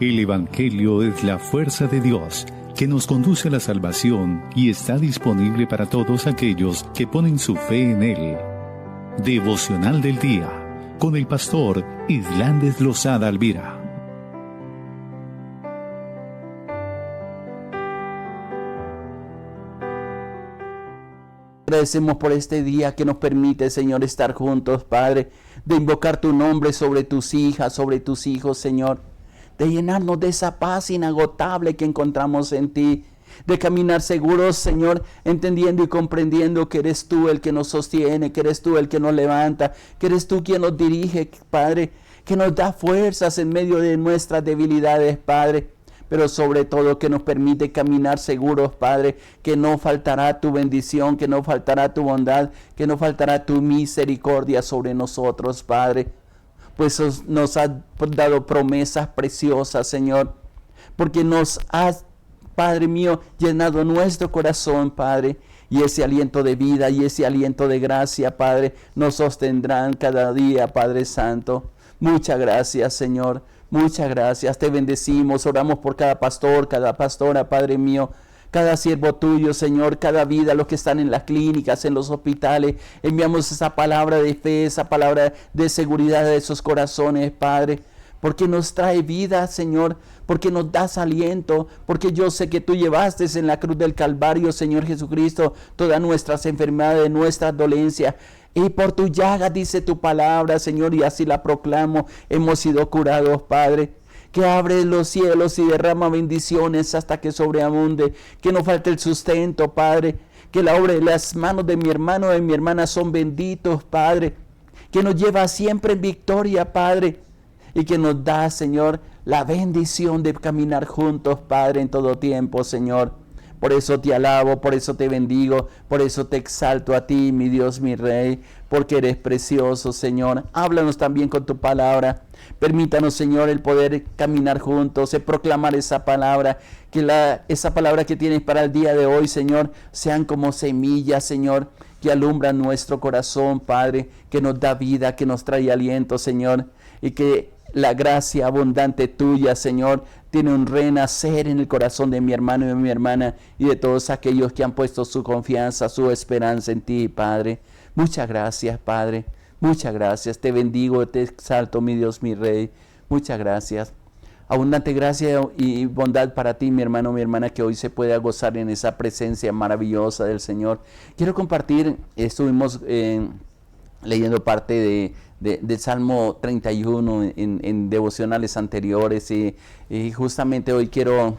El Evangelio es la fuerza de Dios que nos conduce a la salvación y está disponible para todos aquellos que ponen su fe en Él. Devocional del Día, con el pastor Islandes Lozada Alvira. Agradecemos por este día que nos permite, Señor, estar juntos, Padre, de invocar tu nombre sobre tus hijas, sobre tus hijos, Señor, de llenarnos de esa paz inagotable que encontramos en ti, de caminar seguros, Señor, entendiendo y comprendiendo que eres tú el que nos sostiene, que eres tú el que nos levanta, que eres tú quien nos dirige, Padre, que nos da fuerzas en medio de nuestras debilidades, Padre, pero sobre todo que nos permite caminar seguros, Padre, que no faltará tu bendición, que no faltará tu bondad, que no faltará tu misericordia sobre nosotros, Padre. Pues nos has dado promesas preciosas, Señor, porque nos has, Padre mío, llenado nuestro corazón, Padre, y ese aliento de vida y ese aliento de gracia, Padre, nos sostendrán cada día, Padre Santo. Muchas gracias, Señor. Muchas gracias, te bendecimos, oramos por cada pastor, cada pastora, Padre mío, cada siervo tuyo, Señor, cada vida, los que están en las clínicas, en los hospitales, enviamos esa palabra de fe, esa palabra de seguridad de esos corazones, Padre, porque nos trae vida, Señor, porque nos das aliento, porque yo sé que tú llevaste en la cruz del Calvario, Señor Jesucristo, todas nuestras enfermedades, nuestras dolencias. Y por tu llaga, dice tu palabra, Señor, y así la proclamo, hemos sido curados, Padre. Que abre los cielos y derrama bendiciones hasta que sobreabunde, que no falte el sustento, Padre. Que la obra de las manos de mi hermano y de mi hermana son benditos, Padre. Que nos lleva siempre en victoria, Padre. Y que nos da, Señor, la bendición de caminar juntos, Padre, en todo tiempo, Señor. Por eso te alabo, por eso te bendigo, por eso te exalto a ti, mi Dios, mi Rey, porque eres precioso, Señor. Háblanos también con tu palabra. Permítanos, Señor, el poder caminar juntos, el proclamar esa palabra, que esa palabra que tienes para el día de hoy, Señor, sean como semillas, Señor, que alumbran nuestro corazón, Padre, que nos da vida, que nos trae aliento, Señor, y que la gracia abundante tuya, Señor, tiene un renacer en el corazón de mi hermano y de mi hermana y de todos aquellos que han puesto su confianza, su esperanza en ti, Padre. Muchas gracias, Padre. Muchas gracias. Te bendigo, te exalto, mi Dios, mi Rey. Muchas gracias. Abundante gracia y bondad para ti, mi hermano, mi hermana, que hoy se pueda gozar en esa presencia maravillosa del Señor. Quiero compartir, estuvimos leyendo parte del Salmo 31 en devocionales anteriores y justamente hoy quiero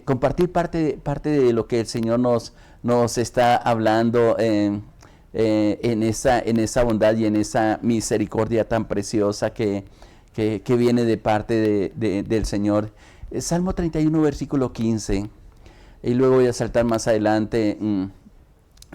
compartir parte de lo que el Señor nos está hablando en esa bondad y en esa misericordia tan preciosa que viene de parte del Señor. Salmo 31, versículo 15, y luego voy a saltar más adelante,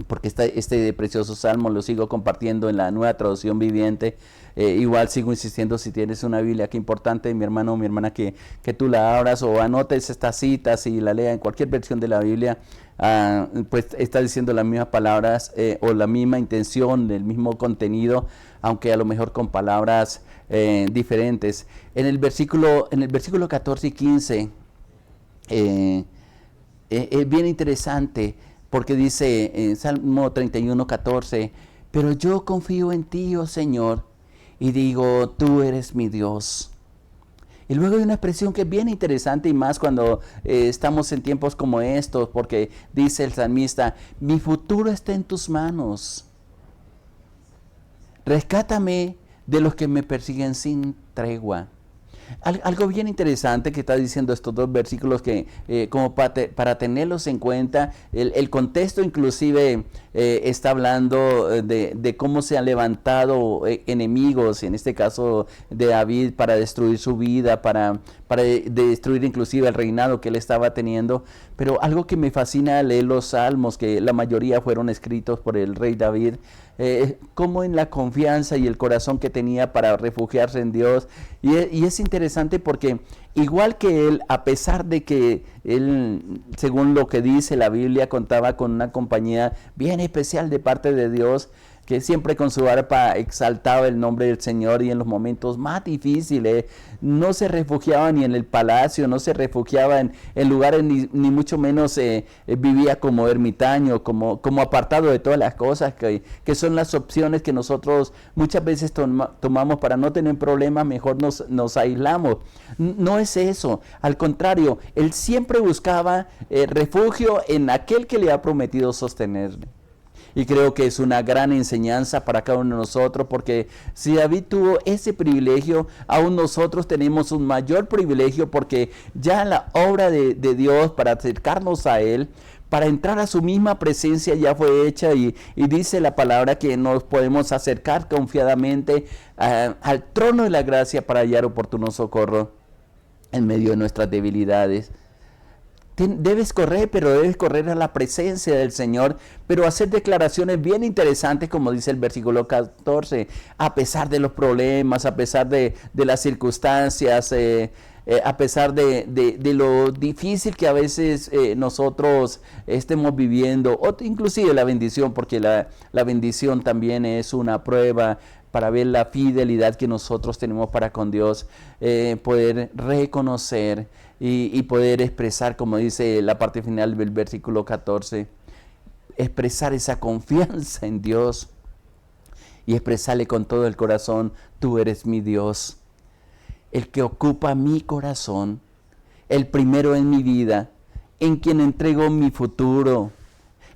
porque este precioso salmo lo sigo compartiendo en la Nueva Traducción Viviente. Igual sigo insistiendo, si tienes una Biblia, qué importante, mi hermano o mi hermana, que tú la abras o anotes estas citas y la leas en cualquier versión de la Biblia. Pues está diciendo las mismas palabras o la misma intención, el mismo contenido, aunque a lo mejor con palabras diferentes. En el versículo 14 y 15 es bien interesante, porque dice en Salmo 31, 14, pero yo confío en ti, oh Señor, y digo, tú eres mi Dios. Y luego hay una expresión que es bien interesante, y más cuando estamos en tiempos como estos, porque dice el salmista, mi futuro está en tus manos. Rescátame de los que me persiguen sin tregua. Algo bien interesante que está diciendo estos dos versículos, que como para tenerlos en cuenta, el contexto inclusive está hablando de cómo se han levantado enemigos, en este caso de David, para destruir su vida, para destruir inclusive el reinado que él estaba teniendo. Pero algo que me fascina al leer los salmos, que la mayoría fueron escritos por el rey David, como en la confianza y el corazón que tenía para refugiarse en Dios. Y es interesante porque igual que él, a pesar de que él, según lo que dice la Biblia, contaba con una compañía bien especial de parte de Dios, que siempre con su arpa exaltaba el nombre del Señor, y en los momentos más difíciles no se refugiaba ni en el palacio, no se refugiaba en lugares ni mucho menos vivía como ermitaño, como apartado de todas las cosas que son las opciones que nosotros muchas veces tomamos para no tener problemas. Mejor nos aislamos. No es eso, al contrario, él siempre buscaba refugio en aquel que le ha prometido sostenerle. Y creo que es una gran enseñanza para cada uno de nosotros, porque si David tuvo ese privilegio, aún nosotros tenemos un mayor privilegio, porque ya la obra de Dios para acercarnos a Él, para entrar a su misma presencia, ya fue hecha, y dice la palabra que nos podemos acercar confiadamente al trono de la gracia para hallar oportuno socorro en medio de nuestras debilidades. Debes correr, pero debes correr a la presencia del Señor, pero hacer declaraciones bien interesantes, como dice el versículo 14, a pesar de los problemas, a pesar de las circunstancias, a pesar de lo difícil que a veces nosotros estemos viviendo, o inclusive la bendición, porque la bendición también es una prueba para ver la fidelidad que nosotros tenemos para con Dios, poder reconocer y poder expresar, como dice la parte final del versículo 14, expresar esa confianza en Dios y expresarle con todo el corazón: tú eres mi Dios, el que ocupa mi corazón, el primero en mi vida, en quien entrego mi futuro,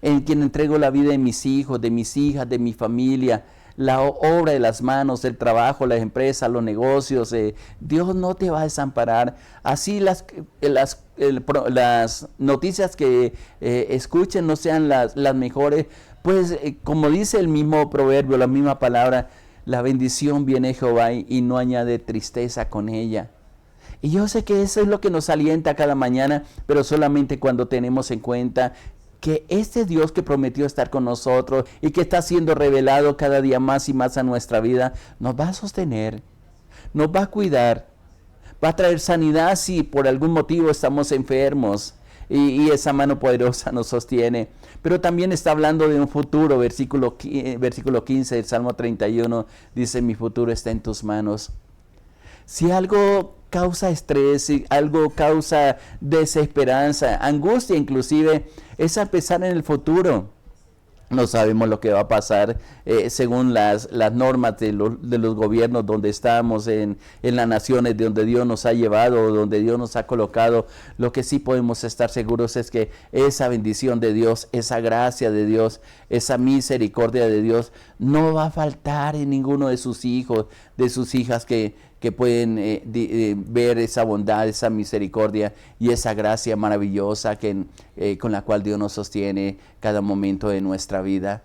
en quien entrego la vida de mis hijos, de mis hijas, de mi familia, la obra de las manos, el trabajo, las empresas, los negocios. Dios no te va a desamparar. Así las noticias que escuchen no sean las mejores, pues como dice el mismo proverbio, la misma palabra, la bendición viene de Jehová y no añade tristeza con ella. Y yo sé que eso es lo que nos alienta cada mañana, pero solamente cuando tenemos en cuenta que este Dios que prometió estar con nosotros y que está siendo revelado cada día más y más a nuestra vida, nos va a sostener, nos va a cuidar, va a traer sanidad si por algún motivo estamos enfermos, y esa mano poderosa nos sostiene. Pero también está hablando de un futuro. Versículo 15 del Salmo 31 dice: mi futuro está en tus manos. Si algo causa estrés, si algo causa desesperanza, angustia inclusive, es al pensar en el futuro. No sabemos lo que va a pasar según las normas de los gobiernos donde estamos, en las naciones de donde Dios nos ha llevado, donde Dios nos ha colocado. Lo que sí podemos estar seguros es que esa bendición de Dios, esa gracia de Dios, esa misericordia de Dios no va a faltar en ninguno de sus hijos, de sus hijas que pueden ver esa bondad, esa misericordia y esa gracia maravillosa con la cual Dios nos sostiene cada momento de nuestra vida.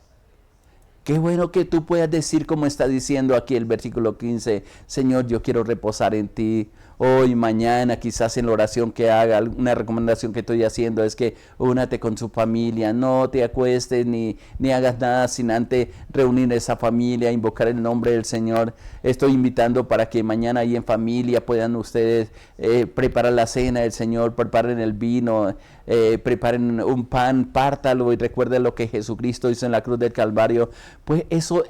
Qué bueno que tú puedas decir, como está diciendo aquí el versículo 15, Señor, yo quiero reposar en ti. Hoy, mañana, quizás en la oración que haga, una recomendación que estoy haciendo es que únate con su familia, no te acuestes ni hagas nada sin antes reunir a esa familia, invocar el nombre del Señor. Estoy invitando para que mañana ahí en familia puedan ustedes preparar la cena del Señor, preparen el vino, preparen un pan, pártalo y recuerden lo que Jesucristo hizo en la cruz del Calvario. Pues eso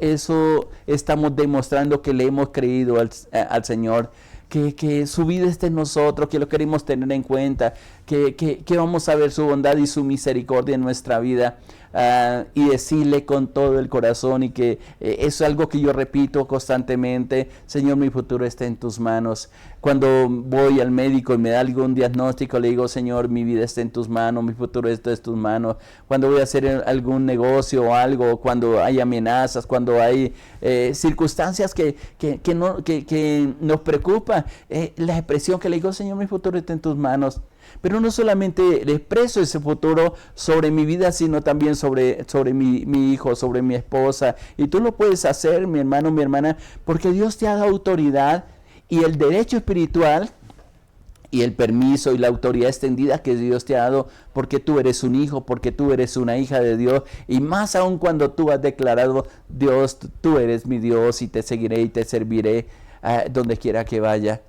estamos demostrando que le hemos creído al Señor. Que su vida esté en nosotros, que lo queremos tener en cuenta, que vamos a ver su bondad y su misericordia en nuestra vida, y decirle con todo el corazón, y que es algo que yo repito constantemente: Señor, mi futuro está en tus manos. Cuando voy al médico y me da algún diagnóstico, le digo: Señor, mi vida está en tus manos, mi futuro está en tus manos. Cuando voy a hacer algún negocio o algo, cuando hay amenazas, cuando hay circunstancias que nos preocupa, la expresión que le digo: Señor, mi futuro está en tus manos. Pero no solamente le expreso ese futuro sobre mi vida, sino también sobre mi hijo, sobre mi esposa. Y tú lo puedes hacer, mi hermano, mi hermana, porque Dios te ha dado autoridad y el derecho espiritual y el permiso y la autoridad extendida que Dios te ha dado, porque tú eres un hijo, porque tú eres una hija de Dios. Y más aún cuando tú has declarado: Dios, tú eres mi Dios y te seguiré y te serviré donde quiera que vaya.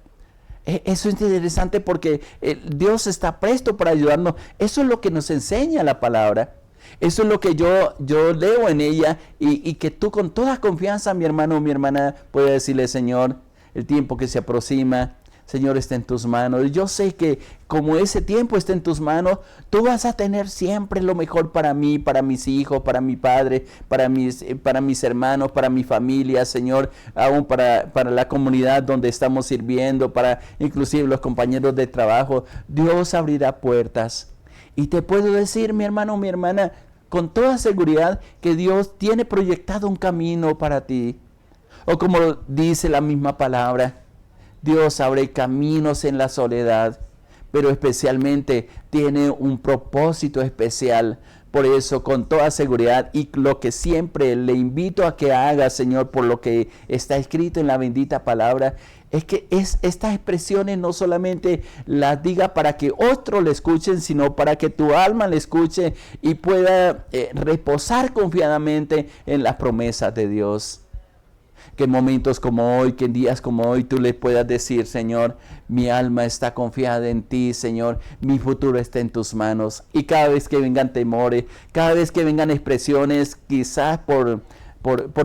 Eso es interesante porque Dios está presto para ayudarnos. Eso es lo que nos enseña la palabra. Eso es lo que yo leo en ella y que tú con toda confianza, mi hermano o mi hermana, puedes decirle, Señor, el tiempo que se aproxima, Señor, está en tus manos. Yo sé que como ese tiempo está en tus manos, tú vas a tener siempre lo mejor para mí, para mis hijos, para mi padre, para mis hermanos, para mi familia, Señor, aún para la comunidad donde estamos sirviendo, para inclusive los compañeros de trabajo. Dios abrirá puertas. Y te puedo decir, mi hermano o mi hermana, con toda seguridad que Dios tiene proyectado un camino para ti. O como dice la misma palabra, Dios abre caminos en la soledad, pero especialmente tiene un propósito especial. Por eso, con toda seguridad, y lo que siempre le invito a que haga, Señor, por lo que está escrito en la bendita palabra, es que estas expresiones no solamente las diga para que otros le escuchen, sino para que tu alma le escuche y pueda reposar confiadamente en las promesas de Dios. Que en momentos como hoy, que en días como hoy tú le puedas decir, Señor, mi alma está confiada en ti, Señor, mi futuro está en tus manos. Y cada vez que vengan temores, cada vez que vengan expresiones, quizás por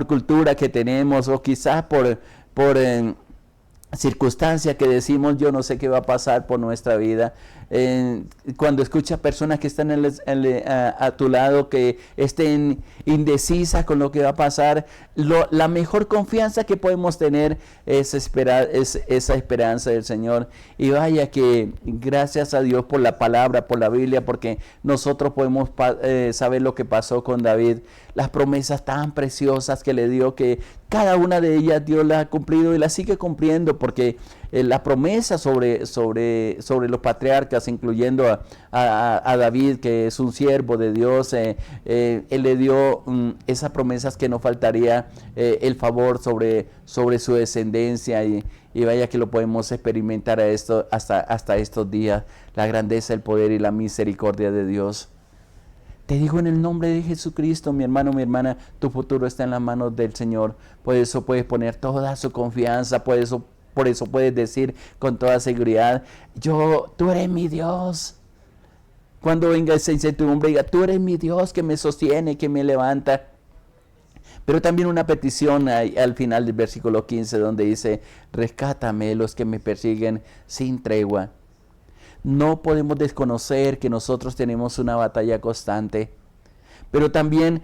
cultura que tenemos o quizás por circunstancia que decimos, yo no sé qué va a pasar por nuestra vida. Cuando escuchas personas que están a tu lado, que estén indecisas con lo que va a pasar, la mejor confianza que podemos tener es esa esperanza del Señor. Y vaya que gracias a Dios por la palabra, por la Biblia, porque nosotros podemos saber lo que pasó con David, las promesas tan preciosas que le dio, que cada una de ellas Dios las ha cumplido y las sigue cumpliendo, porque la promesa sobre los patriarcas, incluyendo a David, que es un siervo de Dios, él le dio esas promesas que no faltaría el favor sobre su descendencia, y vaya que lo podemos experimentar hasta estos días, la grandeza, el poder y la misericordia de Dios. Te digo en el nombre de Jesucristo, mi hermano, mi hermana, tu futuro está en las manos del Señor. Por eso puedes poner toda su confianza, por eso puedes decir con toda seguridad, tú eres mi Dios. Cuando venga esa incertidumbre, diga, tú eres mi Dios que me sostiene, que me levanta. Pero también una petición al final del versículo 15, donde dice, rescátame los que me persiguen sin tregua. No podemos desconocer que nosotros tenemos una batalla constante, pero también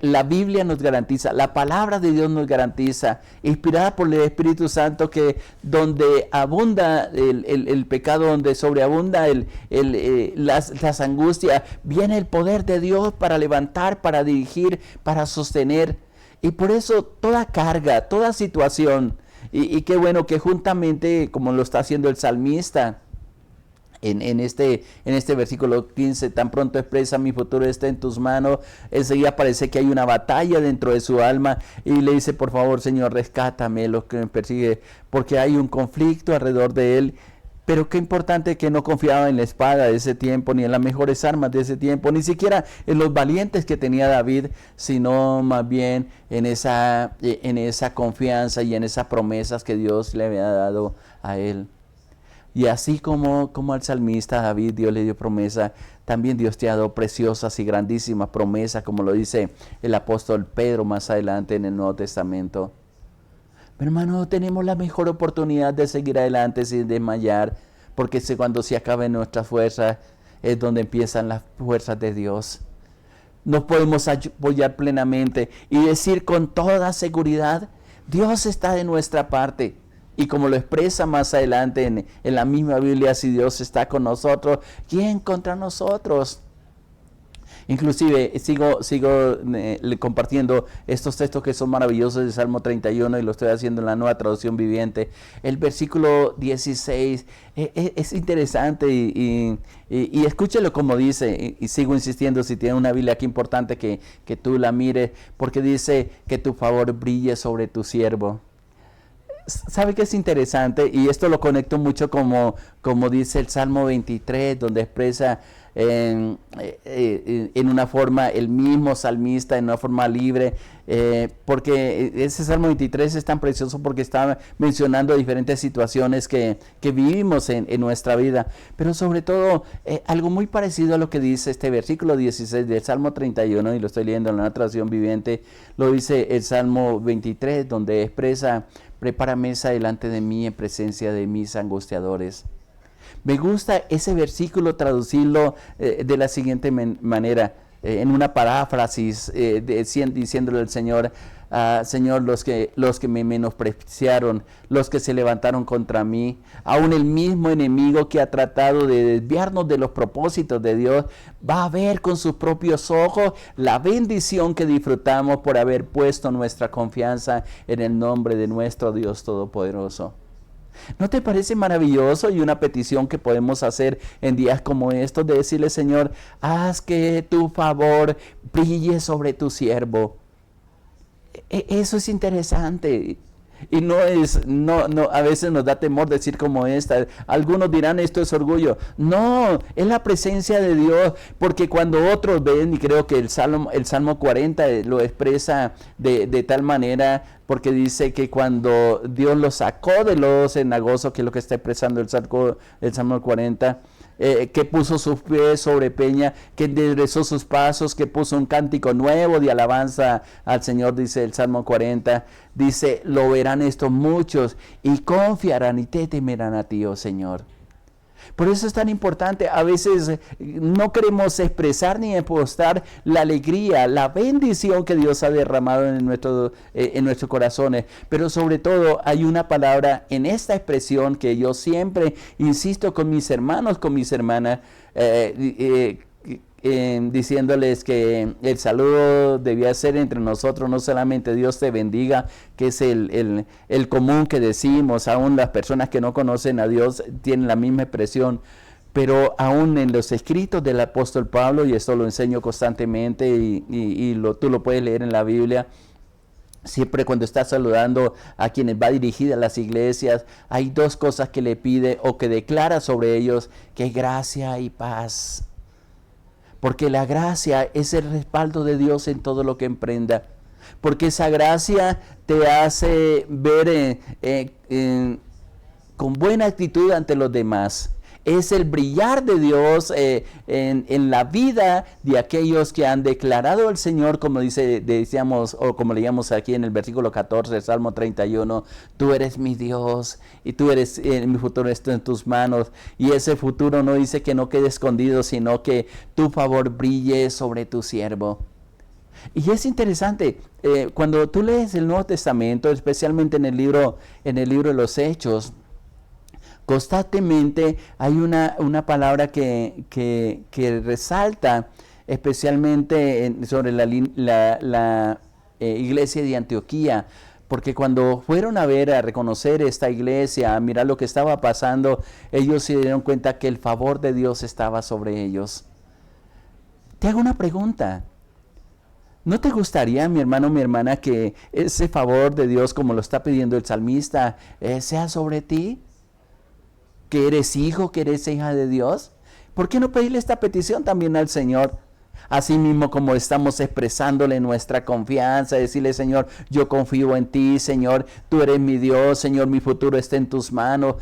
la Biblia nos garantiza, la palabra de Dios nos garantiza, inspirada por el Espíritu Santo, que donde abunda el pecado, donde sobreabunda las angustias, viene el poder de Dios para levantar, para dirigir, para sostener. Y por eso toda carga, toda situación, y qué bueno que juntamente, como lo está haciendo el salmista, en este versículo 15, tan pronto expresa, mi futuro está en tus manos, enseguida parece que hay una batalla dentro de su alma, y le dice, por favor, Señor, rescátame los que me persiguen, porque hay un conflicto alrededor de él. Pero qué importante que no confiaba en la espada de ese tiempo, ni en las mejores armas de ese tiempo, ni siquiera en los valientes que tenía David, sino más bien en esa confianza y en esas promesas que Dios le había dado a él. Y así como al salmista David, Dios le dio promesa, también Dios te ha dado preciosas y grandísimas promesas, como lo dice el apóstol Pedro más adelante en el Nuevo Testamento. Pero hermano, tenemos la mejor oportunidad de seguir adelante sin desmayar, porque cuando se acaben nuestras fuerzas es donde empiezan las fuerzas de Dios. Nos podemos apoyar plenamente y decir con toda seguridad, Dios está de nuestra parte. Y como lo expresa más adelante en la misma Biblia, si Dios está con nosotros, ¿quién contra nosotros? Inclusive sigo compartiendo estos textos que son maravillosos de Salmo 31, y lo estoy haciendo en la Nueva Traducción Viviente. El versículo 16 es interesante y escúchelo como dice, y sigo insistiendo, si tiene una Biblia aquí importante que tú la mires, porque dice que tu favor brille sobre tu siervo. ¿Sabe qué es interesante? Y esto lo conecto mucho como dice el Salmo 23, donde expresa en una forma el mismo salmista, en una forma libre, porque ese Salmo 23 es tan precioso porque está mencionando diferentes situaciones que vivimos en nuestra vida, pero sobre todo algo muy parecido a lo que dice este versículo 16 del Salmo 31, y lo estoy leyendo en la traducción viviente, lo dice el Salmo 23, donde expresa: prepara mesa delante de mí en presencia de mis angustiadores. Me gusta ese versículo traducirlo de la siguiente manera, en una paráfrasis, diciéndole al Señor: Señor, los que me menospreciaron, los que se levantaron contra mí, aún el mismo enemigo que ha tratado de desviarnos de los propósitos de Dios, va a ver con sus propios ojos la bendición que disfrutamos por haber puesto nuestra confianza en el nombre de nuestro Dios Todopoderoso. ¿No te parece maravilloso y una petición que podemos hacer en días como estos, de decirle: Señor, haz que tu favor brille sobre tu siervo? Eso es interesante. Y no, a veces nos da temor decir como esta. Algunos dirán: esto es orgullo. No, es la presencia de Dios, porque cuando otros ven, y creo que el Salmo 40 lo expresa de tal manera, porque dice que cuando Dios los sacó de lodo cenagoso, que es lo que está expresando el Salmo 40, que puso sus pies sobre peña, que enderezó sus pasos, que puso un cántico nuevo de alabanza al Señor, dice el Salmo 40, dice: lo verán estos muchos y confiarán y te temerán a ti, oh Señor. Por eso es tan importante. A veces no queremos expresar ni demostrar la alegría, la bendición que Dios ha derramado en nuestros corazones. Pero sobre todo hay una palabra en esta expresión que yo siempre insisto con mis hermanos, con mis hermanas, diciéndoles que el saludo debía ser entre nosotros, no solamente Dios te bendiga, que es el común que decimos. Aún las personas que no conocen a Dios tienen la misma expresión, pero aún en los escritos del apóstol Pablo, y esto lo enseño constantemente y tú lo puedes leer en la Biblia, siempre cuando está saludando a quienes va dirigida a las iglesias, hay dos cosas que le pide o que declara sobre ellos: que gracia y paz. Porque la gracia es el respaldo de Dios en todo lo que emprenda. Porque esa gracia te hace ver con buena actitud ante los demás. Es el brillar de Dios en la vida de aquellos que han declarado al Señor, como decíamos, o como leíamos aquí en el versículo 14 del Salmo 31, tú eres mi Dios y tú eres, mi futuro está en tus manos. Y ese futuro no dice que no quede escondido, sino que tu favor brille sobre tu siervo. Y es interesante, cuando tú lees el Nuevo Testamento, especialmente en el libro de los Hechos, constantemente hay una palabra que resalta especialmente sobre la iglesia de Antioquía, porque cuando fueron a reconocer esta iglesia, a mirar lo que estaba pasando, ellos se dieron cuenta que el favor de Dios estaba sobre ellos. Te hago una pregunta. ¿No te gustaría, mi hermano, mi hermana, que ese favor de Dios, como lo está pidiendo el salmista, sea sobre ti? ¿Que eres hijo, que eres hija de Dios? ¿Por qué no pedirle esta petición también al Señor? Así mismo como estamos expresándole nuestra confianza, decirle: Señor, yo confío en ti, Señor, tú eres mi Dios, Señor, mi futuro está en tus manos,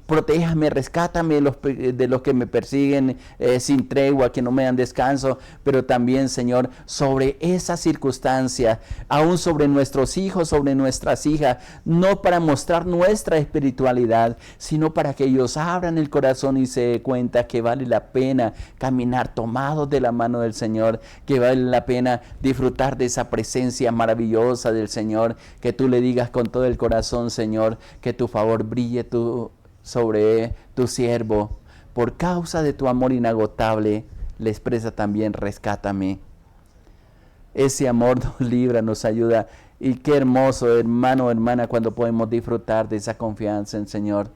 protéjame, rescátame de los que me persiguen sin tregua, que no me dan descanso, pero también, Señor, sobre esa circunstancia, aún sobre nuestros hijos, sobre nuestras hijas, no para mostrar nuestra espiritualidad, sino para que ellos abran el corazón y se den cuenta que vale la pena caminar tomados de la mano del Señor, que vale la pena disfrutar de esa presencia maravillosa del Señor, que tú le digas con todo el corazón: Señor, que tu favor brille sobre tu siervo, por causa de tu amor inagotable. Le expresa también: rescátame. Ese amor nos libra, nos ayuda, y qué hermoso, hermano, hermana, cuando podemos disfrutar de esa confianza en el Señor.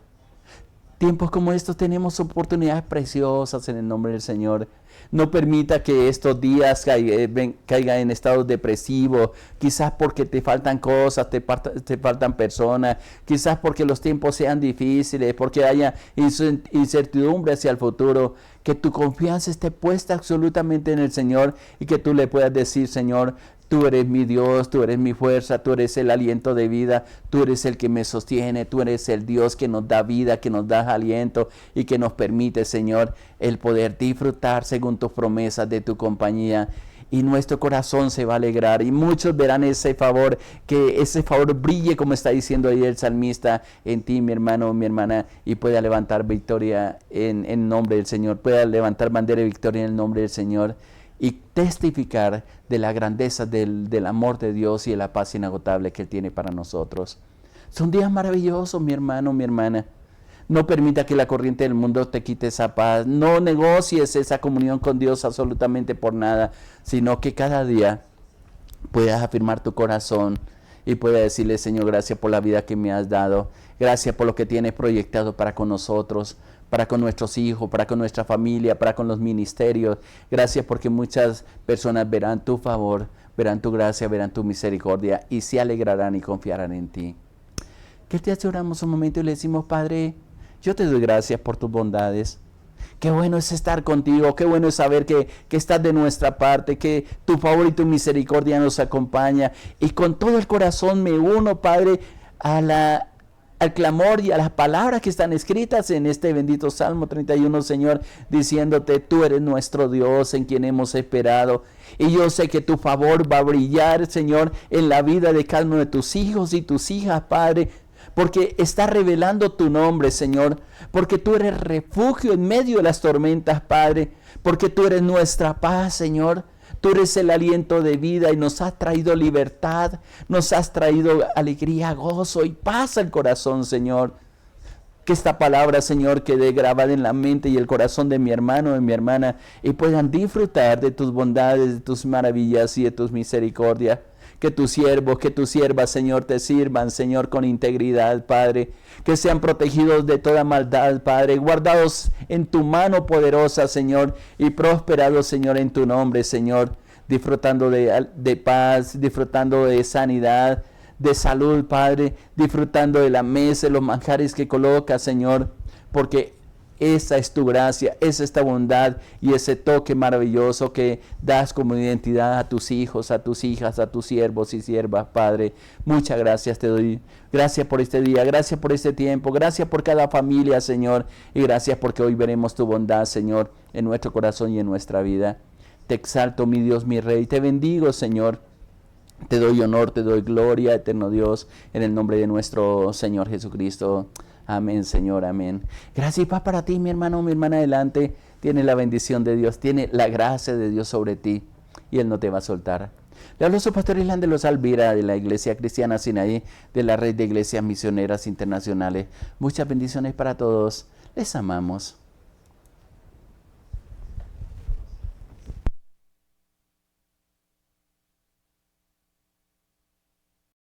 Tiempos como estos tenemos oportunidades preciosas en el nombre del Señor. No permita que estos días caigan en estados depresivos, quizás porque te faltan cosas, te faltan personas, quizás porque los tiempos sean difíciles, porque haya incertidumbre hacia el futuro. Que tu confianza esté puesta absolutamente en el Señor y que tú le puedas decir: Señor, tú eres mi Dios, tú eres mi fuerza, tú eres el aliento de vida, tú eres el que me sostiene, tú eres el Dios que nos da vida, que nos da aliento y que nos permite, Señor, el poder disfrutar según tus promesas de tu compañía. Y nuestro corazón se va a alegrar y muchos verán ese favor, que ese favor brille, como está diciendo ahí el salmista, en ti, mi hermano, mi hermana, y pueda levantar victoria en nombre del Señor, pueda levantar bandera de victoria en el nombre del Señor y testificar de la grandeza del amor de Dios y de la paz inagotable que Él tiene para nosotros. Son días maravillosos, mi hermano, mi hermana. No permita que la corriente del mundo te quite esa paz. No negocies esa comunión con Dios absolutamente por nada, sino que cada día puedas afirmar tu corazón y puedas decirle: Señor, gracias por la vida que me has dado. Gracias por lo que tienes proyectado para con nosotros, para con nuestros hijos, para con nuestra familia, para con los ministerios. Gracias porque muchas personas verán tu favor, verán tu gracia, verán tu misericordia y se alegrarán y confiarán en ti. ¿Qué te hace? Oramos un momento y le decimos: Padre, yo te doy gracias por tus bondades. Qué bueno es estar contigo, qué bueno es saber que estás de nuestra parte, que tu favor y tu misericordia nos acompaña. Y con todo el corazón me uno, Padre, al clamor y a las palabras que están escritas en este bendito Salmo 31, Señor, diciéndote: tú eres nuestro Dios en quien hemos esperado. Y yo sé que tu favor va a brillar, Señor, en la vida de cada uno de tus hijos y tus hijas, Padre, porque está revelando tu nombre, Señor, porque tú eres refugio en medio de las tormentas, Padre, porque tú eres nuestra paz, Señor. Tú eres el aliento de vida y nos has traído libertad, nos has traído alegría, gozo y paz al corazón, Señor. Que esta palabra, Señor, quede grabada en la mente y el corazón de mi hermano y mi hermana y puedan disfrutar de tus bondades, de tus maravillas y de tus misericordias. Que tus siervos, que tus siervas, Señor, te sirvan, Señor, con integridad, Padre. Que sean protegidos de toda maldad, Padre. Guardados en tu mano poderosa, Señor. Y prosperados, Señor, en tu nombre, Señor. Disfrutando de paz, disfrutando de sanidad, de salud, Padre. Disfrutando de la mesa, de los manjares que colocas, Señor. Porque esa es tu gracia, esa es tu bondad y ese toque maravilloso que das como identidad a tus hijos, a tus hijas, a tus siervos y siervas, Padre. Muchas gracias te doy. Gracias por este día, gracias por este tiempo, gracias por cada familia, Señor. Y gracias porque hoy veremos tu bondad, Señor, en nuestro corazón y en nuestra vida. Te exalto, mi Dios, mi Rey. Te bendigo, Señor. Te doy honor, te doy gloria, eterno Dios, en el nombre de nuestro Señor Jesucristo. Amén, Señor, amén. Gracias y paz para ti, mi hermano, mi hermana. Adelante, tiene la bendición de Dios, tiene la gracia de Dios sobre ti y Él no te va a soltar. Le habló su pastor Island de los Alvira, de la Iglesia Cristiana Sinaí, de la Red de Iglesias Misioneras Internacionales. Muchas bendiciones para todos. Les amamos.